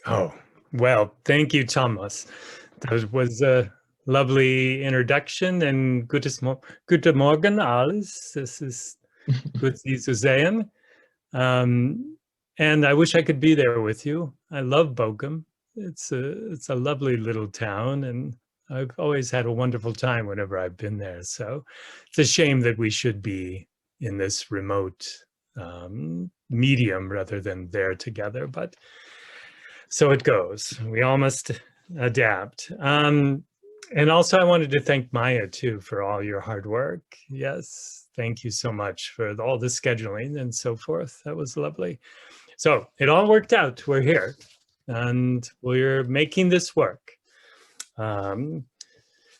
Oh, well, thank you, Thomas. That was a lovely introduction and guten Morgen alles. This is gut, Sie zu sehen. And I wish I could be there with you. I love Bochum. It's a lovely little town, and I've always had a wonderful time whenever I've been there. So it's a shame that we should be in this remote medium rather than there together, but so it goes. We all must adapt. And also I wanted to thank Maya too for all your hard work. Yes, thank you so much for all the scheduling and so forth. That was lovely. So it all worked out. We're here and we're making this work. So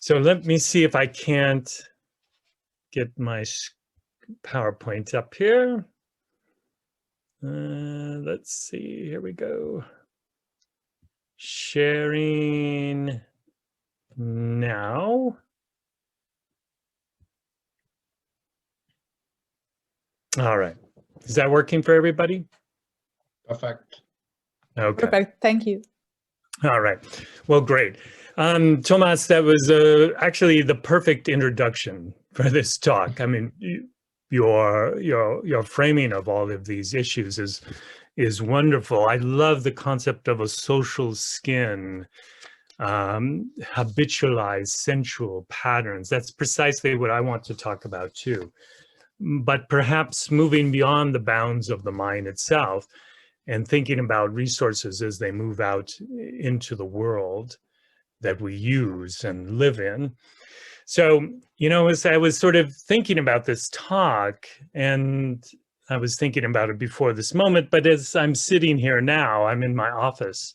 let me see if I can't get my PowerPoint up here. Let's see, here we go. Sharing now. All right. Is that working for everybody? Perfect. Okay. Perfect. Thank you. All right. Well, great. Thomas, that was actually the perfect introduction for this talk. I mean, your framing of all of these issues is wonderful. I love the concept of a social skin, habitualized sensual patterns. That's precisely what I want to talk about too. But perhaps moving beyond the bounds of the mind itself and thinking about resources as they move out into the world that we use and live in. So, you know, as I was sort of thinking about this talk, and I was thinking about it before this moment, but as I'm sitting here now, I'm in my office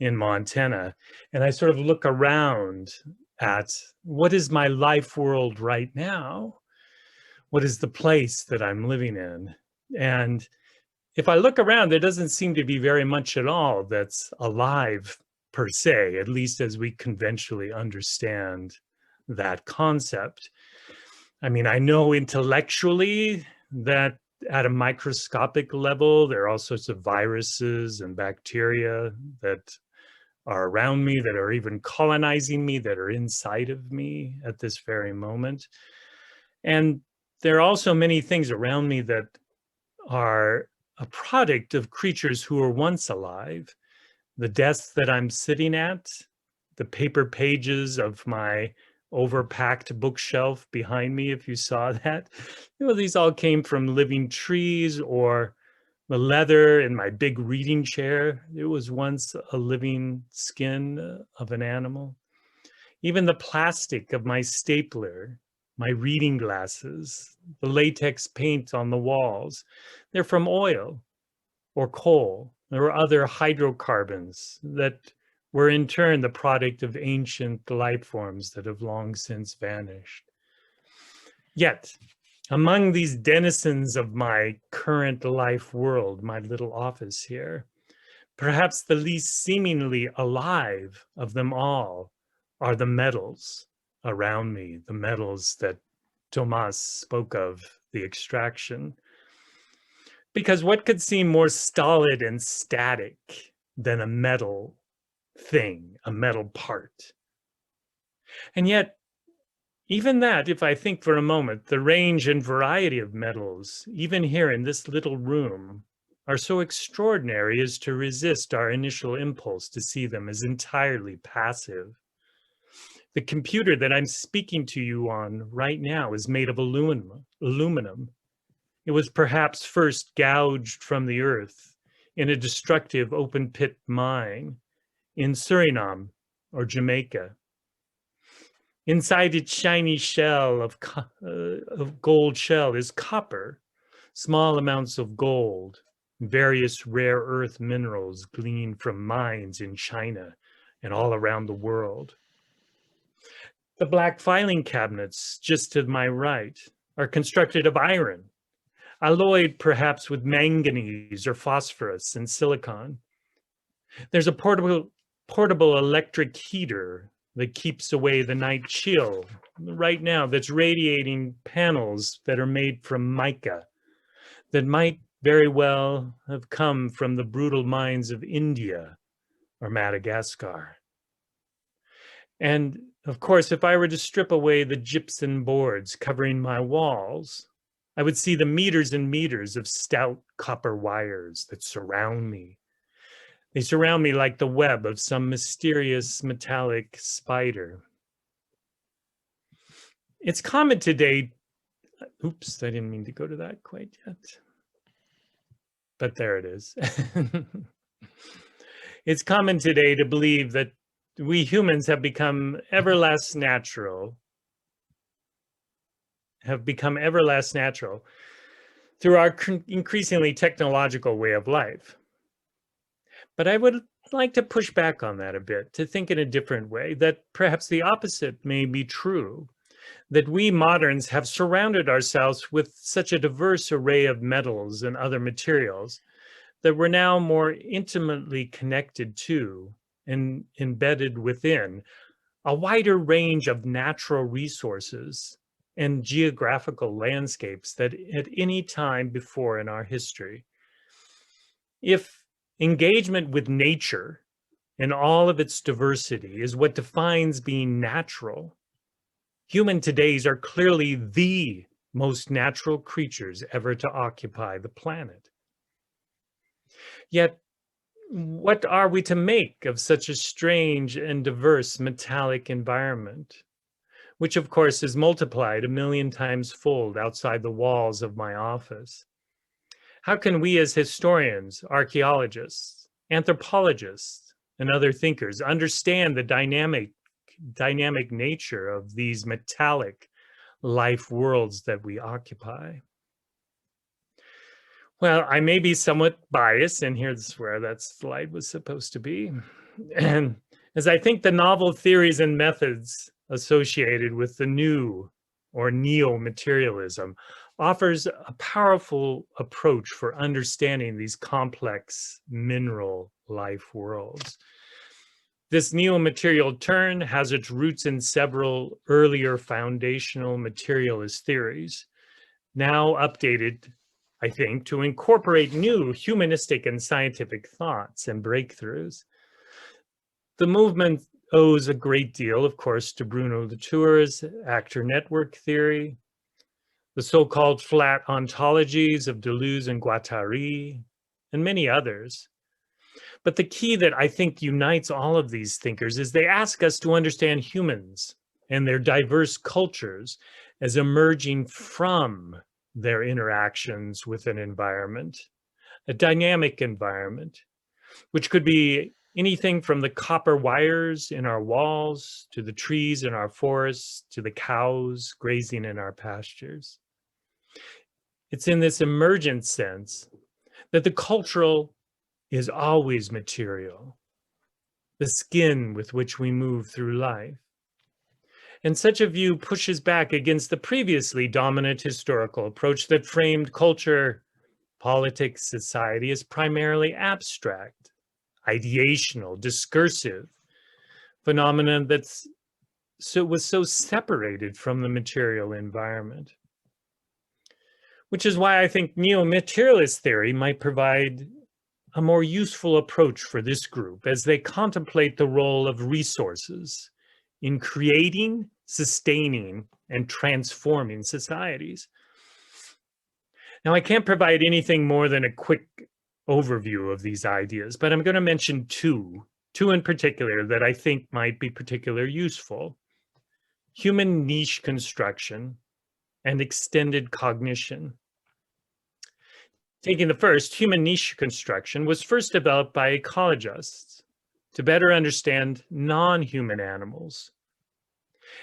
in Montana, and I sort of look around at what is my life world right now? What is the place that I'm living in? And if I look around, there doesn't seem to be very much at all that's alive per se, at least as we conventionally understand that concept. I mean, I know intellectually that at a microscopic level, there are all sorts of viruses and bacteria that are around me, that are even colonizing me, that are inside of me at this very moment. And there are also many things around me that are a product of creatures who were once alive. The desk that I'm sitting at, the paper pages of my overpacked bookshelf behind me, if you saw that, you know, these all came from living trees, or the leather in my big reading chair. It was once a living skin of an animal. Even the plastic of my stapler, my reading glasses, the latex paint on the walls, they're from oil or coal or other hydrocarbons that were in turn the product of ancient life forms that have long since vanished. Yet, among these denizens of my current life world, my little office here, perhaps the least seemingly alive of them all are the metals around me, the metals that Thomas spoke of, the extraction. Because what could seem more stolid and static than a metal thing, a metal part? And yet, even that, if I think for a moment, the range and variety of metals, even here in this little room, are so extraordinary as to resist our initial impulse to see them as entirely passive. The computer that I'm speaking to you on right now is made of aluminum. It was perhaps first gouged from the earth in a destructive open pit mine in Suriname or Jamaica. Inside its shiny shell of gold shell is copper, small amounts of gold, various rare earth minerals gleaned from mines in China and all around the world. The black filing cabinets just to my right are constructed of iron, alloyed perhaps with manganese or phosphorus and silicon. There's a portable electric heater that keeps away the night chill right now, that's radiating panels that are made from mica that might very well have come from the brutal mines of India or Madagascar. And of course, if I were to strip away the gypsum boards covering my walls, I would see the meters and meters of stout copper wires that surround me. They surround me like the web of some mysterious metallic spider. It's common today, oops, I didn't mean to go to that quite yet, but there it is. It's common today to believe that we humans have become ever less natural through our increasingly technological way of life. But I would like to push back on that a bit, to think in a different way, that perhaps the opposite may be true, that we moderns have surrounded ourselves with such a diverse array of metals and other materials that we're now more intimately connected to and embedded within a wider range of natural resources and geographical landscapes than at any time before in our history. If engagement with nature in all of its diversity is what defines being natural, human todays are clearly the most natural creatures ever to occupy the planet. Yet, what are we to make of such a strange and diverse metallic environment, which of course is multiplied 1,000,000 times fold outside the walls of my office? How can we as historians, archaeologists, anthropologists, and other thinkers understand the dynamic nature of these metallic life worlds that we occupy? Well, I may be somewhat biased, and here's where that slide was supposed to be. And as I think the novel theories and methods associated with the new or neo-materialism offers a powerful approach for understanding these complex mineral life worlds. This neo-material turn has its roots in several earlier foundational materialist theories, now updated, I think, to incorporate new humanistic and scientific thoughts and breakthroughs. The movement owes a great deal, of course, to Bruno Latour's actor network theory, the so-called flat ontologies of Deleuze and Guattari, and many others. But the key that I think unites all of these thinkers is they ask us to understand humans and their diverse cultures as emerging from their interactions with an environment, a dynamic environment, which could be anything from the copper wires in our walls, to the trees in our forests, to the cows grazing in our pastures. It's in this emergent sense that the cultural is always material, the skin with which we move through life. And such a view pushes back against the previously dominant historical approach that framed culture, politics, society as primarily abstract, ideational, discursive phenomenon was so separated from the material environment. Which is why I think neo-materialist theory might provide a more useful approach for this group as they contemplate the role of resources in creating, sustaining, and transforming societies. Now, I can't provide anything more than a quick overview of these ideas, but I'm going to mention two in particular that I think might be particularly useful: human niche construction and extended cognition. Taking the first, human niche construction was first developed by ecologists to better understand non-human animals.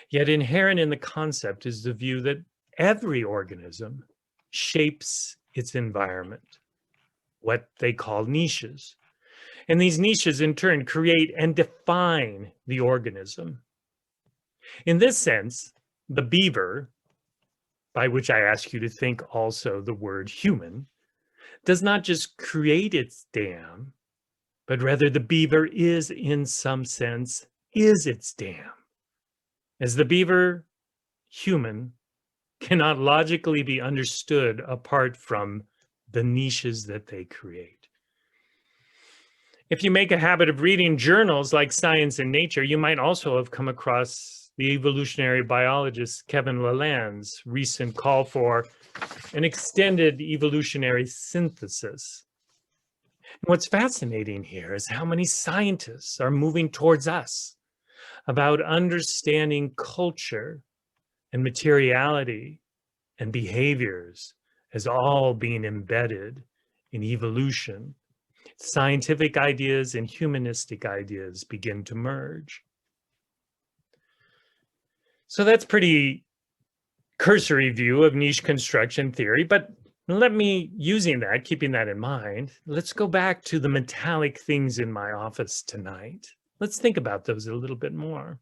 Yet inherent in the concept is the view that every organism shapes its environment, what they call niches. And these niches in turn create and define the organism. In this sense, the beaver, by which I ask you to think also the word human, does not just create its dam, but rather the beaver is, in some sense, is its dam. As the beaver, human, cannot logically be understood apart from the niches that they create. If you make a habit of reading journals like Science and Nature, you might also have come across the evolutionary biologist Kevin Laland's recent call for an extended evolutionary synthesis. What's fascinating here is how many scientists are moving towards us about understanding culture and materiality and behaviors as all being embedded in evolution. Scientific ideas and humanistic ideas begin to merge. So that's pretty cursory view of niche construction theory, but let me, using that, keeping that in mind, let's go back to the metallic things in my office tonight. Let's think about those a little bit more.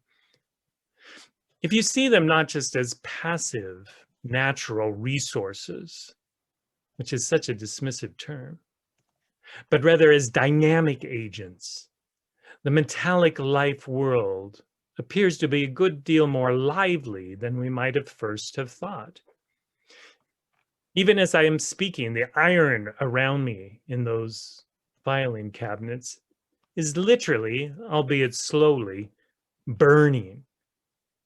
If you see them not just as passive, natural resources, which is such a dismissive term, but rather as dynamic agents, the metallic life world appears to be a good deal more lively than we might have first have thought. Even as I am speaking, the iron around me in those filing cabinets is literally, albeit slowly, burning.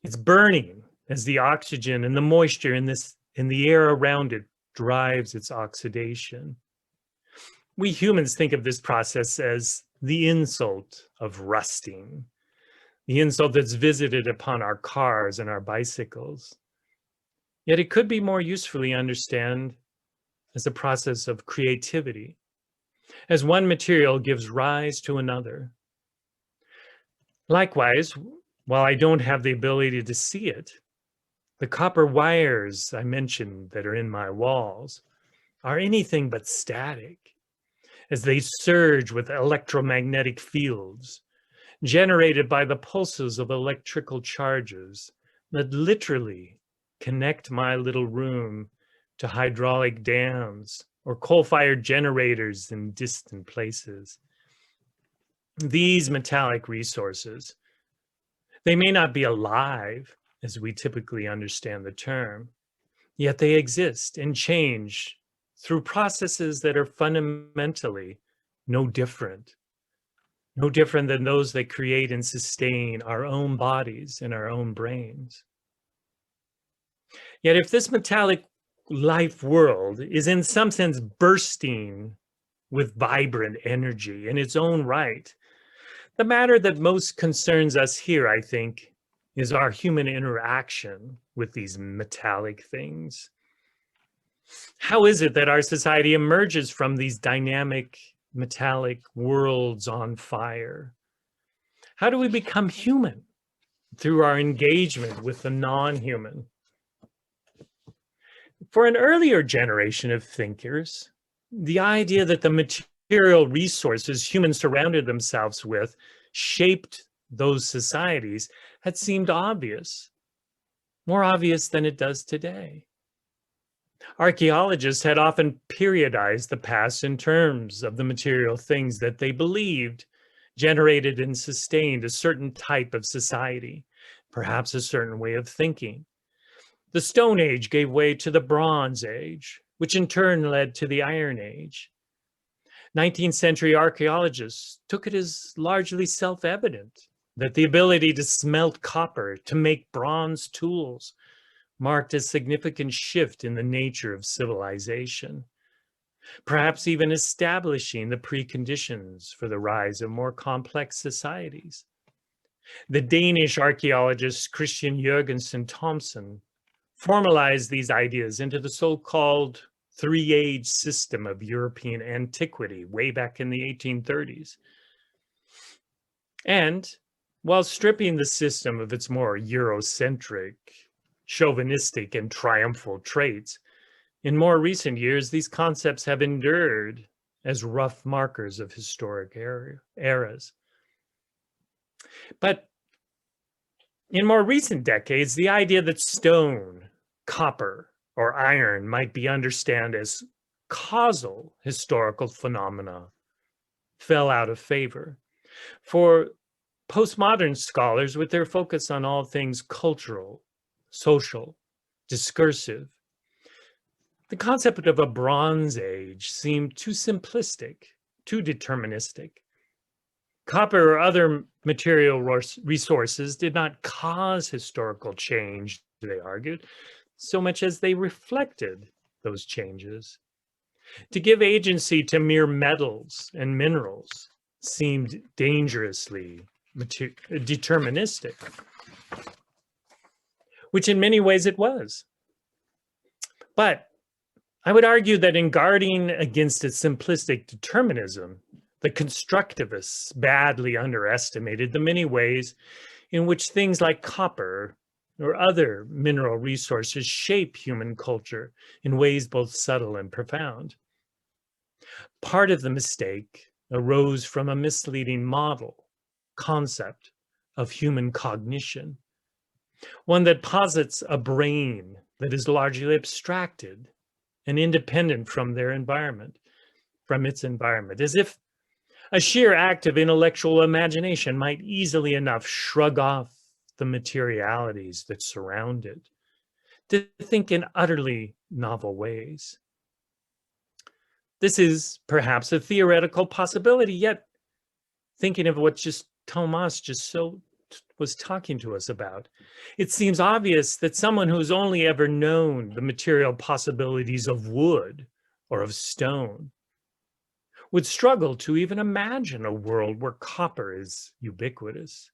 It's burning as the oxygen and the moisture in the air around it drives its oxidation. We humans think of this process as the insult of rusting, the insult that's visited upon our cars and our bicycles. Yet it could be more usefully understood as a process of creativity, as one material gives rise to another. Likewise, while I don't have the ability to see it, the copper wires I mentioned that are in my walls are anything but static, as they surge with electromagnetic fields generated by the pulses of electrical charges that literally connect my little room to hydraulic dams or coal-fired generators in distant places. These metallic resources, they may not be alive as we typically understand the term, yet they exist and change through processes that are fundamentally no different than those that create and sustain our own bodies and our own brains. Yet if this metallic life world is in some sense bursting with vibrant energy in its own right, the matter that most concerns us here, I think, is our human interaction with these metallic things. How is it that our society emerges from these dynamic metallic worlds on fire? How do we become human through our engagement with the non-human? For an earlier generation of thinkers, the idea that the material resources humans surrounded themselves with shaped those societies had seemed obvious, more obvious than it does today. Archaeologists had often periodized the past in terms of the material things that they believed generated and sustained a certain type of society, perhaps a certain way of thinking. The Stone Age gave way to the Bronze Age, which in turn led to the Iron Age. 19th century archaeologists took it as largely self-evident that the ability to smelt copper, to make bronze tools, marked a significant shift in the nature of civilization, perhaps even establishing the preconditions for the rise of more complex societies. The Danish archaeologist Christian Jørgensen Thomsen formalized these ideas into the so-called three-age system of European antiquity way back in the 1830s. And while stripping the system of its more Eurocentric, chauvinistic, and triumphal traits, in more recent years, these concepts have endured as rough markers of historic eras. But in more recent decades, the idea that stone, copper, or iron might be understood as causal historical phenomena fell out of favor. For postmodern scholars, with their focus on all things cultural, social, discursive, the concept of a Bronze Age seemed too simplistic, too deterministic. Copper or other material resources did not cause historical change, they argued, so much as they reflected those changes. To give agency to mere metals and minerals seemed dangerously deterministic, which in many ways it was. But I would argue that in guarding against its simplistic determinism, the constructivists badly underestimated the many ways in which things like copper or other mineral resources shape human culture in ways both subtle and profound. Part of the mistake arose from a misleading concept of human cognition, one that posits a brain that is largely abstracted and independent from its environment, as if a sheer act of intellectual imagination might easily enough shrug off the materialities that surround it, to think in utterly novel ways. This is perhaps a theoretical possibility, yet thinking of what Thomas was talking to us about, it seems obvious that someone who's only ever known the material possibilities of wood or of stone would struggle to even imagine a world where copper is ubiquitous.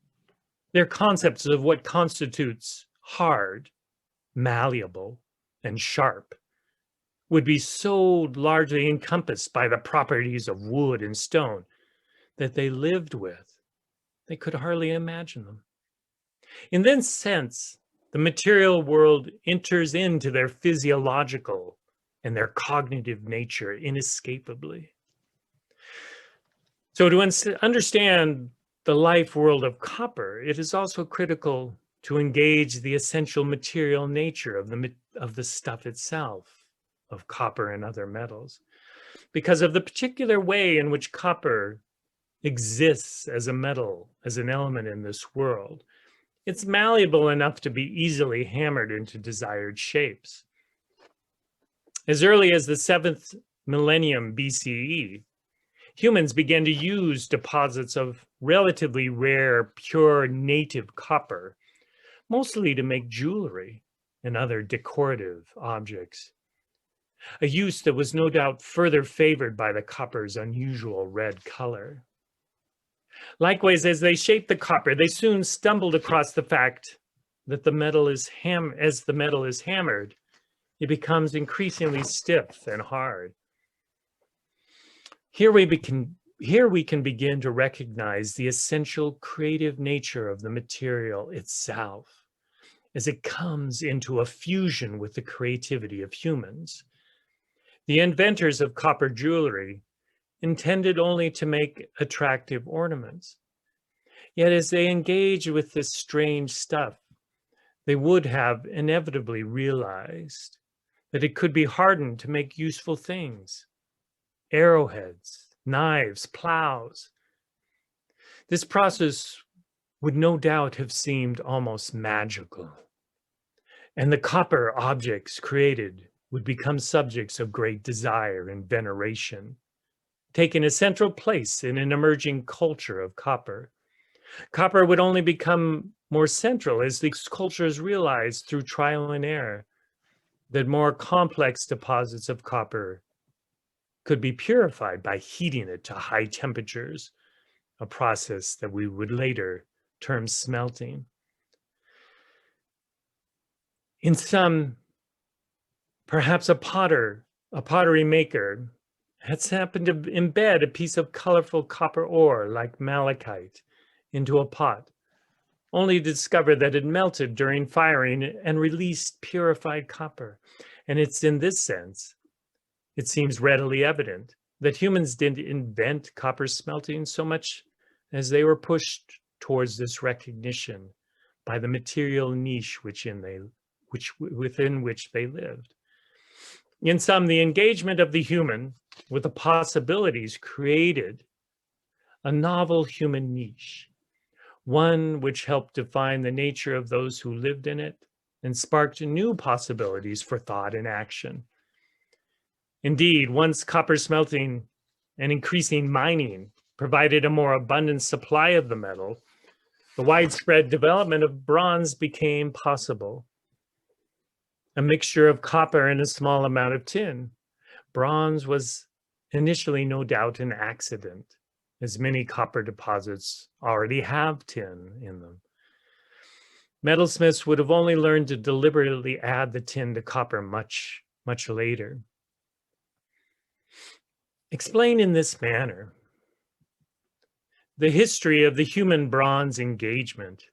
Their concepts of what constitutes hard, malleable, and sharp would be so largely encompassed by the properties of wood and stone that they lived with. They could hardly imagine them. In this sense, the material world enters into their physiological and their cognitive nature inescapably. So to understand the life world of copper, it is also critical to engage the essential material nature of the stuff itself, of copper and other metals, because of the particular way in which copper exists as a metal, as an element in this world. It's malleable enough to be easily hammered into desired shapes. As early as the 7th millennium BCE, humans began to use deposits of relatively rare, pure native copper, mostly to make jewelry and other decorative objects, a use that was no doubt further favored by the copper's unusual red color. Likewise, as they shaped the copper, they soon stumbled across the fact that as the metal is hammered, it becomes increasingly stiff and hard. Here we can begin to recognize the essential creative nature of the material itself as it comes into a fusion with the creativity of humans. The inventors of copper jewelry intended only to make attractive ornaments. Yet as they engage with this strange stuff, they would have inevitably realized that it could be hardened to make useful things: arrowheads, knives, plows. This process would no doubt have seemed almost magical, and the copper objects created would become subjects of great desire and veneration, taking a central place in an emerging culture of copper. Copper would only become more central as these cultures realized through trial and error that more complex deposits of copper could be purified by heating it to high temperatures, a process that we would later term smelting. In some, perhaps a pottery maker had happened to embed a piece of colorful copper ore like malachite into a pot, only to discover that it melted during firing and released purified copper. And it's in this sense, it seems readily evident that humans didn't invent copper smelting so much as they were pushed towards this recognition by the material niche within which they lived. In sum, the engagement of the human with the possibilities created a novel human niche, one which helped define the nature of those who lived in it and sparked new possibilities for thought and action. Indeed, once copper smelting and increasing mining provided a more abundant supply of the metal, the widespread development of bronze became possible. A mixture of copper and a small amount of tin. Bronze was initially no doubt an accident, as many copper deposits already have tin in them. Metalsmiths would have only learned to deliberately add the tin to copper much, much later. Explained in this manner, the history of the human bronze engagement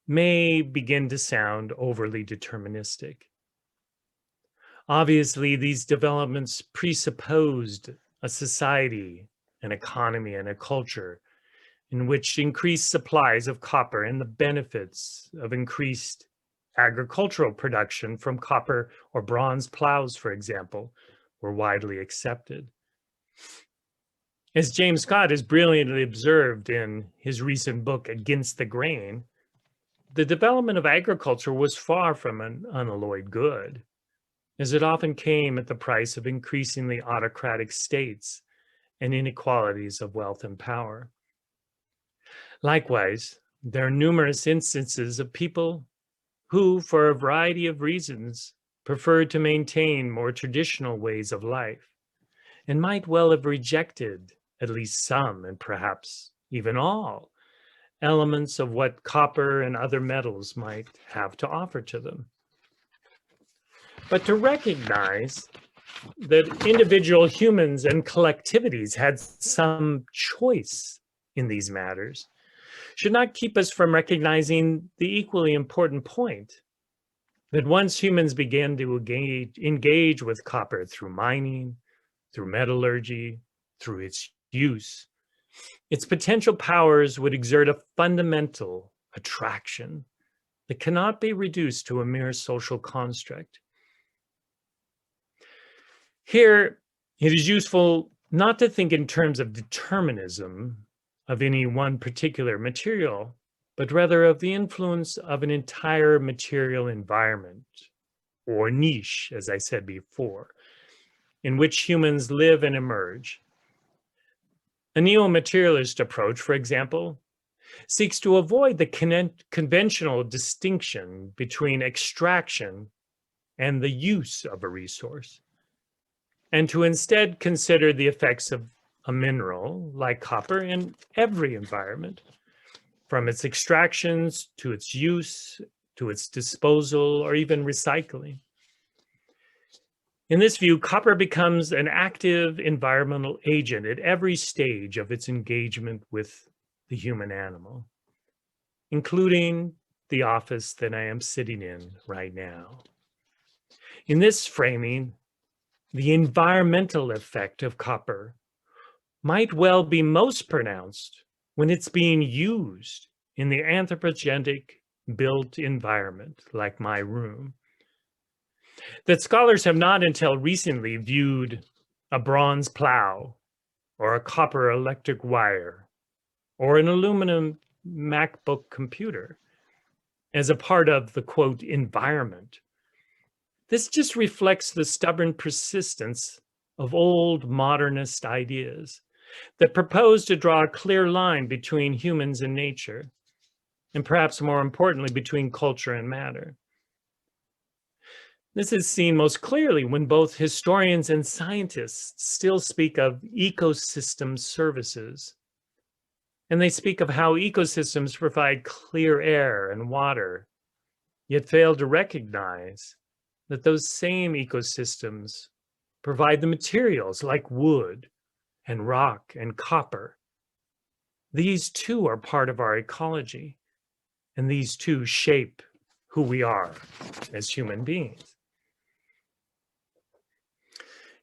may begin to sound overly deterministic. Obviously, these developments presupposed a society, an economy, and a culture in which increased supplies of copper and the benefits of increased agricultural production from copper or bronze plows, for example, were widely accepted. As James Scott has brilliantly observed in his recent book, Against the Grain, the development of agriculture was far from an unalloyed good, as it often came at the price of increasingly autocratic states and inequalities of wealth and power. Likewise, there are numerous instances of people who, for a variety of reasons, preferred to maintain more traditional ways of life and might well have rejected at least some, and perhaps even all, elements of what copper and other metals might have to offer to them. But to recognize that individual humans and collectivities had some choice in these matters should not keep us from recognizing the equally important point that once humans began to engage with copper through mining, through metallurgy, through its use, its potential powers would exert a fundamental attraction that cannot be reduced to a mere social construct. Here, it is useful not to think in terms of determinism of any one particular material, but rather of the influence of an entire material environment, or niche, as I said before, in which humans live and emerge. A neo-materialist approach, for example, seeks to avoid the conventional distinction between extraction and the use of a resource, and to instead consider the effects of a mineral like copper in every environment, from its extractions to its use, to its disposal, or even recycling. In this view, copper becomes an active environmental agent at every stage of its engagement with the human animal, including the office that I am sitting in right now. In this framing, the environmental effect of copper might well be most pronounced when it's being used in the anthropogenic built environment, like my room. That scholars have not until recently viewed a bronze plow or a copper electric wire or an aluminum MacBook computer as a part of the, quote, environment. This just reflects the stubborn persistence of old modernist ideas that propose to draw a clear line between humans and nature, and perhaps more importantly, between culture and matter. This is seen most clearly when both historians and scientists still speak of ecosystem services. And they speak of how ecosystems provide clear air and water, yet fail to recognize that those same ecosystems provide the materials like wood and rock and copper. These too are part of our ecology, and these too shape who we are as human beings.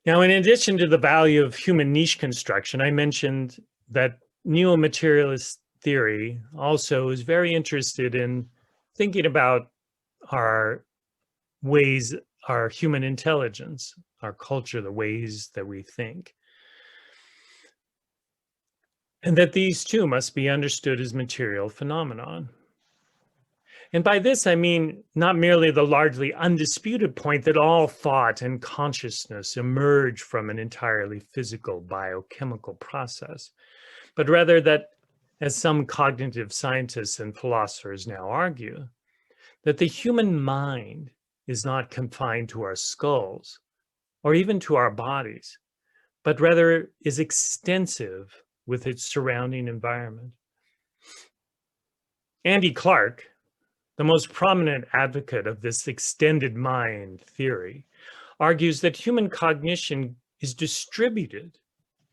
Now, in addition to the value of human niche construction, I mentioned that neo-materialist theory also is very interested in thinking about our ways, our human intelligence, our culture, the ways that we think. And that these too must be understood as material phenomenon. And by this, I mean not merely the largely undisputed point that all thought and consciousness emerge from an entirely physical biochemical process, but rather that, as some cognitive scientists and philosophers now argue, that the human mind is not confined to our skulls or even to our bodies, but rather is extensive with its surrounding environment. Andy Clark, the most prominent advocate of this extended mind theory, argues that human cognition is distributed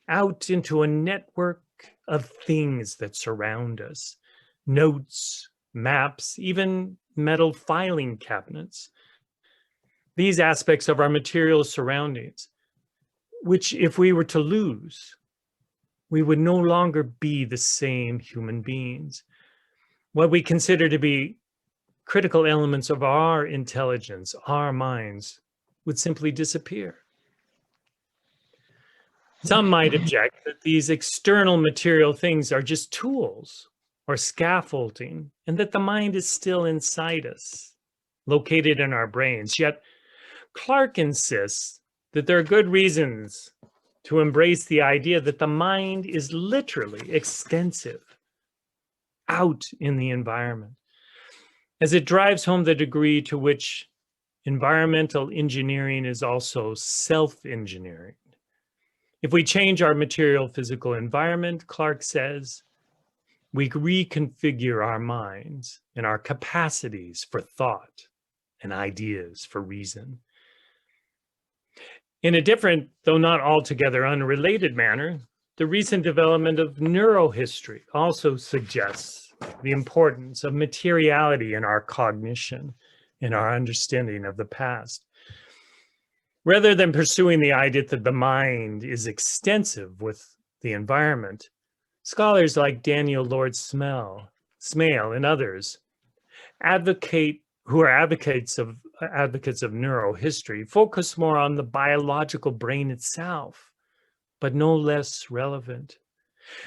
out into a network of things that surround us, notes, maps, even metal filing cabinets. These aspects of our material surroundings, which if we were to lose, we would no longer be the same human beings. What we consider to be critical elements of our intelligence, our minds, would simply disappear. Some might object that these external material things are just tools or scaffolding, and that the mind is still inside us, located in our brains. Yet Clark insists that there are good reasons to embrace the idea that the mind is literally extensive out in the environment, as it drives home the degree to which environmental engineering is also self-engineering. If we change our material physical environment, Clark says, we reconfigure our minds and our capacities for thought and ideas for reason. In a different, though not altogether unrelated manner, the recent development of neurohistory also suggests the importance of materiality in our cognition, in our understanding of the past. Rather than pursuing the idea that the mind is extensive with the environment, scholars like Daniel Lord Smale and others who are advocates of neurohistory focus more on the biological brain itself, but no less relevant,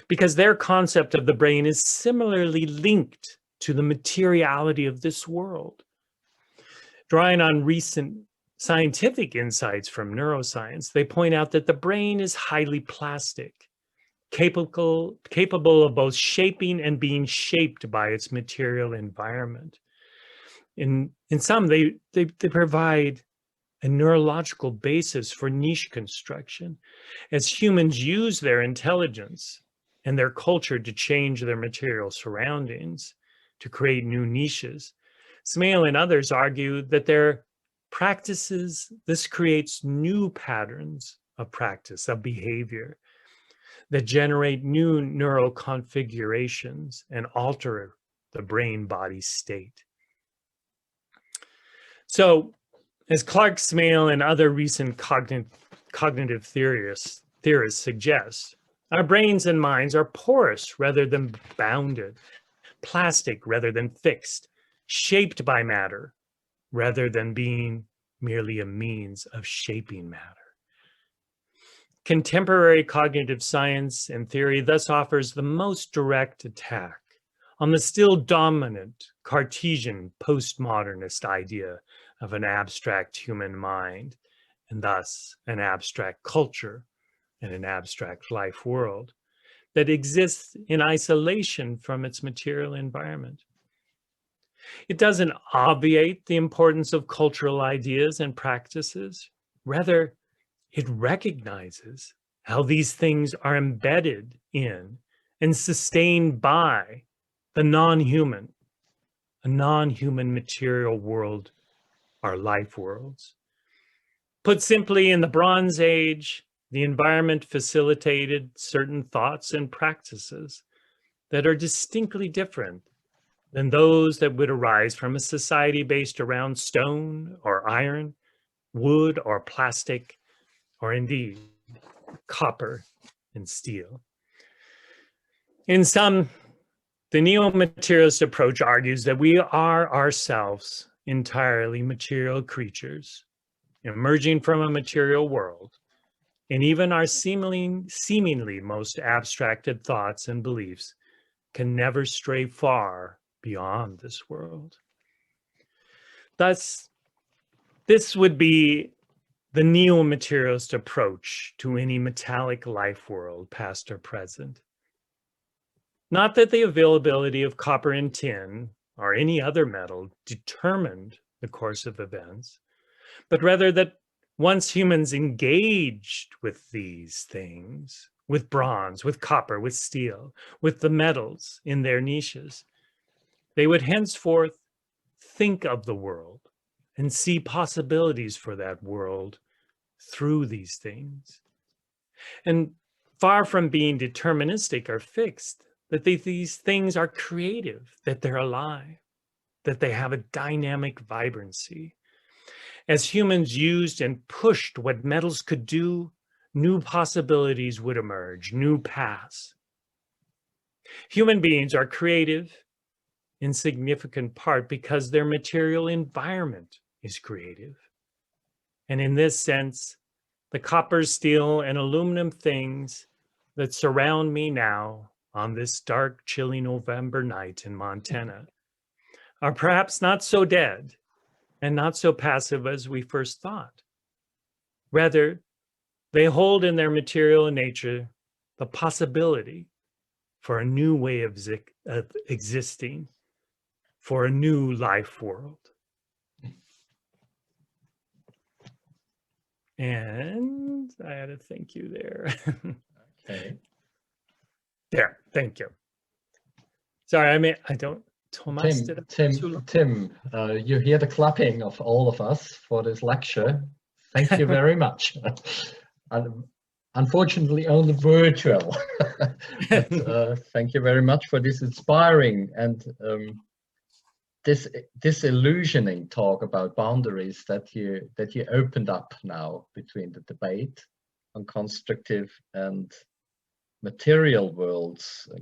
because their concept of the brain is similarly linked to the materiality of this world. Drawing on recent scientific insights from neuroscience, they point out that the brain is highly plastic, capable of both shaping and being shaped by its material environment. In some, they provide a neurological basis for niche construction, as humans use their intelligence and their culture to change their material surroundings, to create new niches. Smale and others argue that their practices, this creates new patterns of practice, of behavior, that generate new neural configurations and alter the brain-body state. So, as Clark, Smale, and other recent cognitive theorists suggest, our brains and minds are porous rather than bounded, plastic rather than fixed, shaped by matter rather than being merely a means of shaping matter. Contemporary cognitive science and theory thus offers the most direct attack on the still dominant Cartesian postmodernist idea of an abstract human mind, and thus an abstract culture and an abstract life world that exists in isolation from its material environment. It doesn't obviate the importance of cultural ideas and practices. Rather, it recognizes how these things are embedded in and sustained by the non-human, a non-human material world, our life worlds. Put simply, in the Bronze Age, the environment facilitated certain thoughts and practices that are distinctly different than those that would arise from a society based around stone or iron, wood or plastic, or indeed copper and steel. In sum, the neo-materialist approach argues that we are ourselves entirely material creatures, emerging from a material world, and even our seemingly most abstracted thoughts and beliefs can never stray far beyond this world. Thus, this would be the neo-materialist approach to any metallic life world, past or present. Not that the availability of copper and tin or any other metal determined the course of events, but rather that once humans engaged with these things, with bronze, with copper, with steel, with the metals in their niches, they would henceforth think of the world and see possibilities for that world through these things. And far from being deterministic or fixed, that these things are creative, that they're alive, that they have a dynamic vibrancy. As humans used and pushed what metals could do, new possibilities would emerge, new paths. Human beings are creative in significant part because their material environment is creative. And in this sense, the copper, steel, and aluminum things that surround me now on this dark, chilly November night in Montana are perhaps not so dead and not so passive as we first thought. Rather, they hold in their material and nature the possibility for a new way of existing, for a new life world. And I had a thank you there. Okay. There, thank you. Sorry, I don't, Thomas, did I too long? Tim, you hear the clapping of all of us for this lecture. Thank you very much. Unfortunately, only virtual. But, thank you very much for this inspiring and this disillusioning talk about boundaries that you opened up now between the debate on constructive and material worlds and